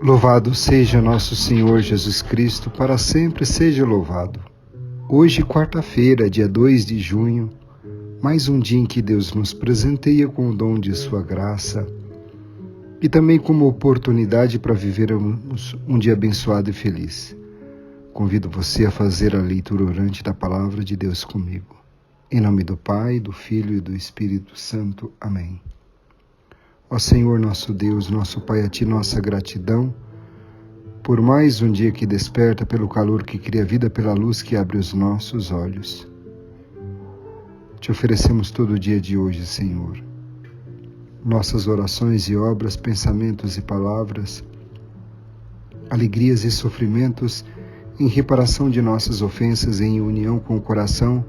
Louvado seja nosso Senhor Jesus Cristo, para sempre seja louvado. Hoje, quarta-feira, dia 2 de junho, mais um dia em que Deus nos presenteia com o dom de sua graça e também como oportunidade para vivermos um dia abençoado e feliz. Convido você a fazer a leitura orante da Palavra de Deus comigo. Em nome do Pai, do Filho e do Espírito Santo. Amém. Ó Senhor nosso Deus, nosso Pai, a Ti nossa gratidão, por mais um dia que desperta, pelo calor que cria vida, pela luz que abre os nossos olhos. Te oferecemos todo o dia de hoje, Senhor. Nossas orações e obras, pensamentos e palavras, alegrias e sofrimentos, em reparação de nossas ofensas, em união com o coração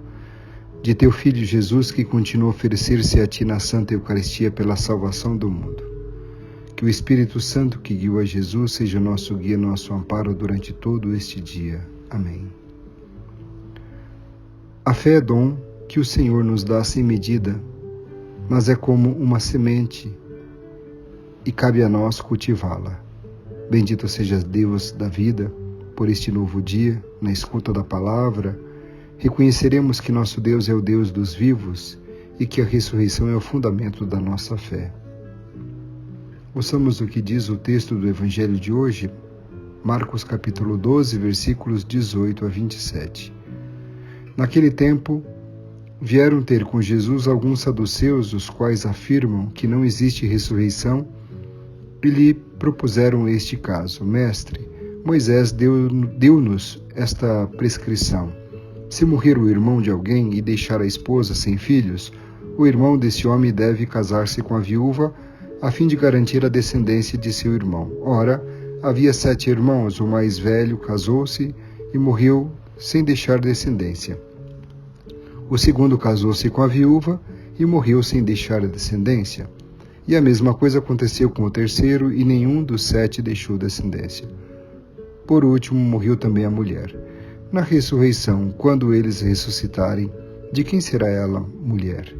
de Teu Filho Jesus, que continua a oferecer-se a Ti na Santa Eucaristia pela salvação do mundo. Que o Espírito Santo que guiou a Jesus seja nosso guia, nosso amparo durante todo este dia. Amém. A fé é dom que o Senhor nos dá sem medida, mas é como uma semente e cabe a nós cultivá-la. Bendito seja Deus da vida por este novo dia, na escuta da palavra. Reconheceremos que nosso Deus é o Deus dos vivos e que a ressurreição é o fundamento da nossa fé. Ouçamos o que diz o texto do Evangelho de hoje, Marcos capítulo 12, versículos 18 a 27. Naquele tempo, vieram ter com Jesus alguns saduceus, os quais afirmam que não existe ressurreição, e lhe propuseram este caso: Mestre, Moisés deu-nos esta prescrição. Se morrer o irmão de alguém e deixar a esposa sem filhos, o irmão desse homem deve casar-se com a viúva, a fim de garantir a descendência de seu irmão. Ora, havia 7 irmãos, o mais velho casou-se e morreu sem deixar descendência. O segundo casou-se com a viúva e morreu sem deixar descendência. E a mesma coisa aconteceu com o terceiro, e nenhum dos 7 deixou descendência. Por último, morreu também a mulher. Na ressurreição, quando eles ressuscitarem, de quem será ela mulher?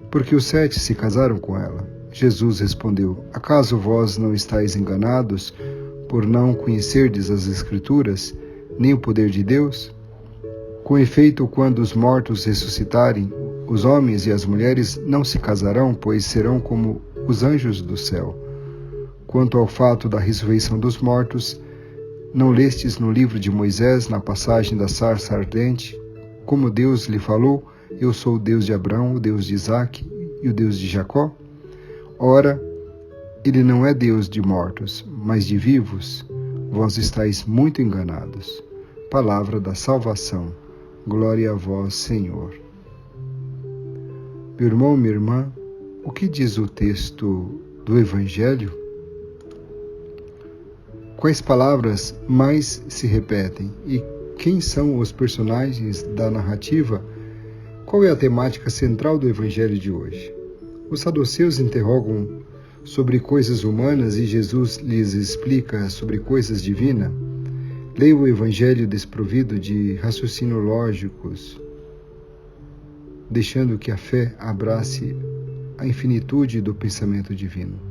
Porque os 7 se casaram com ela. Jesus respondeu: Acaso vós não estáis enganados por não conhecerdes as Escrituras, nem o poder de Deus? Com efeito, quando os mortos ressuscitarem, os homens e as mulheres não se casarão, pois serão como os anjos do céu. Quanto ao fato da ressurreição dos mortos, não lestes no livro de Moisés, na passagem da sarça ardente, como Deus lhe falou: Eu sou o Deus de Abraão, o Deus de Isaque e o Deus de Jacó? Ora, ele não é Deus de mortos, mas de vivos. Vós estáis muito enganados. Palavra da salvação. Glória a vós, Senhor. Meu irmão, minha irmã, o que diz o texto do Evangelho? Quais palavras mais se repetem? E quem são os personagens da narrativa? Qual é a temática central do Evangelho de hoje? Os saduceus interrogam sobre coisas humanas e Jesus lhes explica sobre coisas divinas. Leia o Evangelho desprovido de raciocínios lógicos, deixando que a fé abrace a infinitude do pensamento divino.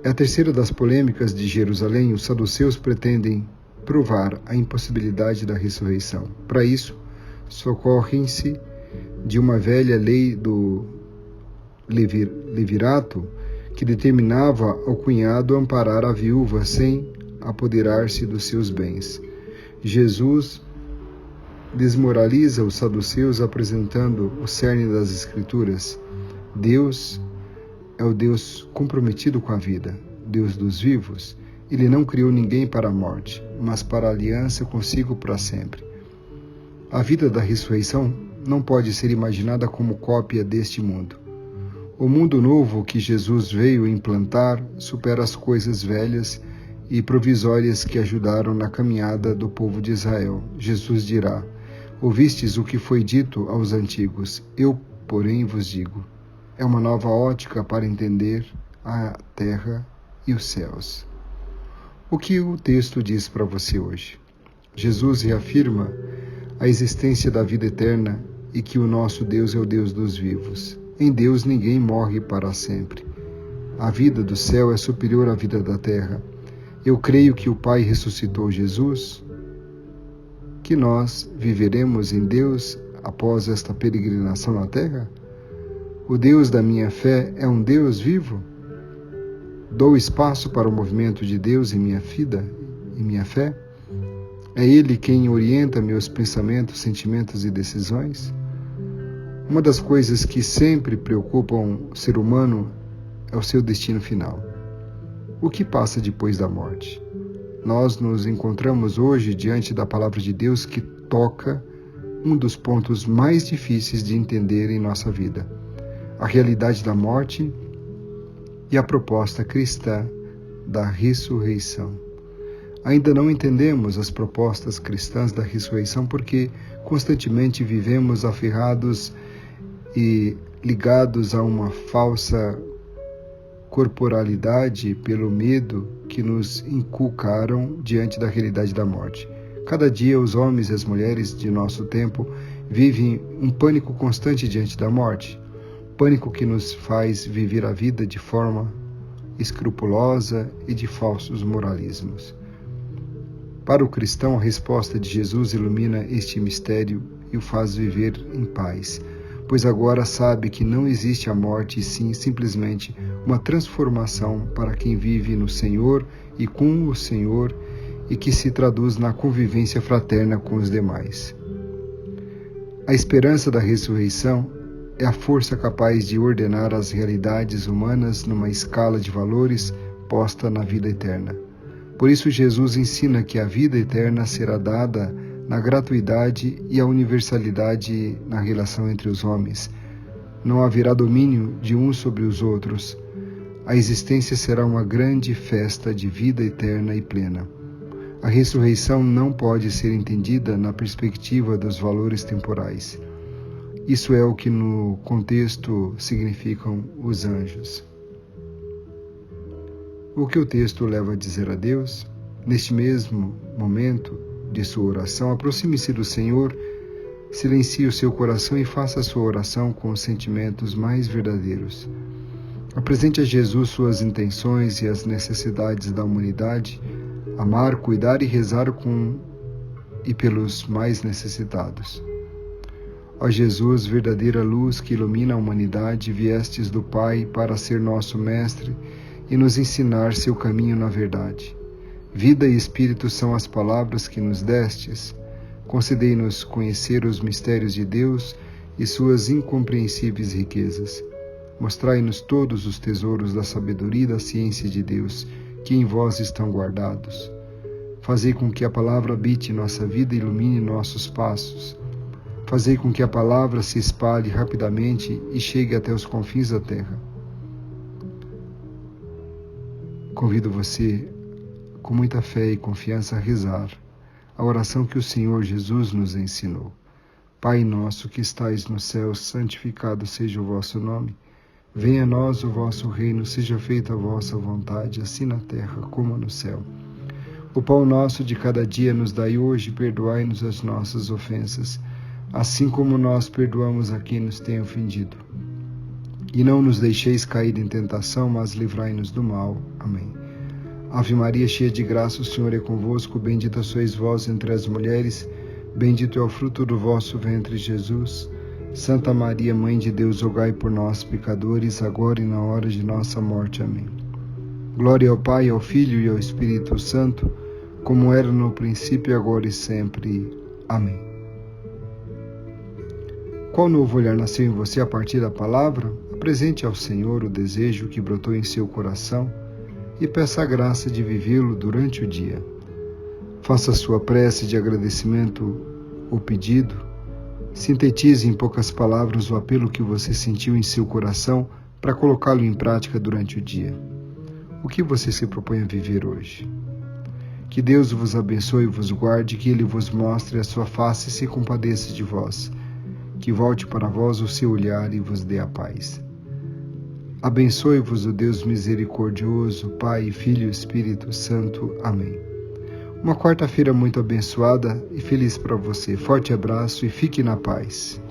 É a terceira das polêmicas de Jerusalém. Os saduceus pretendem provar a impossibilidade da ressurreição. Para isso, socorrem-se de uma velha lei do levirato que determinava ao cunhado amparar a viúva sem apoderar-se dos seus bens. Jesus desmoraliza os saduceus apresentando o cerne das Escrituras. Deus é o Deus comprometido com a vida, Deus dos vivos. Ele não criou ninguém para a morte, mas para a aliança consigo para sempre. A vida da ressurreição não pode ser imaginada como cópia deste mundo. O mundo novo que Jesus veio implantar supera as coisas velhas e provisórias que ajudaram na caminhada do povo de Israel. Jesus dirá: Ouvistes o que foi dito aos antigos, eu, porém, vos digo. É uma nova ótica para entender a terra e os céus. O que o texto diz para você hoje? Jesus reafirma a existência da vida eterna e que o nosso Deus é o Deus dos vivos. Em Deus ninguém morre para sempre. A vida do céu é superior à vida da terra. Eu creio que o Pai ressuscitou Jesus, que nós viveremos em Deus após esta peregrinação na terra? O Deus da minha fé é um Deus vivo? Dou espaço para o movimento de Deus em minha vida, em minha fé? É Ele quem orienta meus pensamentos, sentimentos e decisões? Uma das coisas que sempre preocupam o ser humano é o seu destino final. O que passa depois da morte? Nós nos encontramos hoje diante da palavra de Deus que toca um dos pontos mais difíceis de entender em nossa vida: a realidade da morte e a proposta cristã da ressurreição. Ainda não entendemos as propostas cristãs da ressurreição porque constantemente vivemos aferrados e ligados a uma falsa corporalidade pelo medo que nos inculcaram diante da realidade da morte. Cada dia os homens e as mulheres de nosso tempo vivem um pânico constante diante da morte, pânico que nos faz viver a vida de forma escrupulosa e de falsos moralismos. Para o cristão, a resposta de Jesus ilumina este mistério e o faz viver em paz, pois agora sabe que não existe a morte, e sim simplesmente uma transformação para quem vive no Senhor e com o Senhor, e que se traduz na convivência fraterna com os demais. A esperança da ressurreição é a força capaz de ordenar as realidades humanas numa escala de valores posta na vida eterna. Por isso Jesus ensina que a vida eterna será dada na gratuidade e a universalidade na relação entre os homens. Não haverá domínio de uns sobre os outros. A existência será uma grande festa de vida eterna e plena. A ressurreição não pode ser entendida na perspectiva dos valores temporais. Isso é o que no contexto significam os anjos. O que o texto leva a dizer a Deus? Neste mesmo momento de sua oração, aproxime-se do Senhor, silencie o seu coração e faça a sua oração com os sentimentos mais verdadeiros. Apresente a Jesus suas intenções e as necessidades da humanidade, amar, cuidar e rezar com e pelos mais necessitados. Ó Jesus, verdadeira luz que ilumina a humanidade, viestes do Pai para ser nosso mestre e nos ensinar seu caminho na verdade. Vida e Espírito são as palavras que nos destes. Concedei-nos conhecer os mistérios de Deus e suas incompreensíveis riquezas. Mostrai-nos todos os tesouros da sabedoria e da ciência de Deus, que em vós estão guardados. Fazei com que a palavra habite nossa vida e ilumine nossos passos. Fazei com que a palavra se espalhe rapidamente e chegue até os confins da terra. Convido você, com muita fé e confiança, a rezar a oração que o Senhor Jesus nos ensinou. Pai nosso que estais no céu, santificado seja o vosso nome. Venha a nós o vosso reino, seja feita a vossa vontade, assim na terra como no céu. O pão nosso de cada dia nos dai hoje, perdoai-nos as nossas ofensas, assim como nós perdoamos a quem nos tem ofendido. E não nos deixeis cair em tentação, mas livrai-nos do mal. Amém. Ave Maria, cheia de graça, o Senhor é convosco, bendita sois vós entre as mulheres, bendito é o fruto do vosso ventre, Jesus. Santa Maria, Mãe de Deus, rogai por nós, pecadores, agora e na hora de nossa morte. Amém. Glória ao Pai, ao Filho e ao Espírito Santo, como era no princípio, agora e sempre. Amém. Qual novo olhar nasceu em você a partir da palavra? Apresente ao Senhor o desejo que brotou em seu coração e peça a graça de vivê-lo durante o dia. Faça sua prece de agradecimento ou pedido. Sintetize em poucas palavras o apelo que você sentiu em seu coração para colocá-lo em prática durante o dia. O que você se propõe a viver hoje? Que Deus vos abençoe e vos guarde, que Ele vos mostre a sua face e se compadeça de vós, que volte para vós o seu olhar e vos dê a paz. Abençoe-vos o Deus misericordioso, Pai, Filho e Espírito Santo. Amém. Uma quarta-feira muito abençoada e feliz para você. Forte abraço e fique na paz.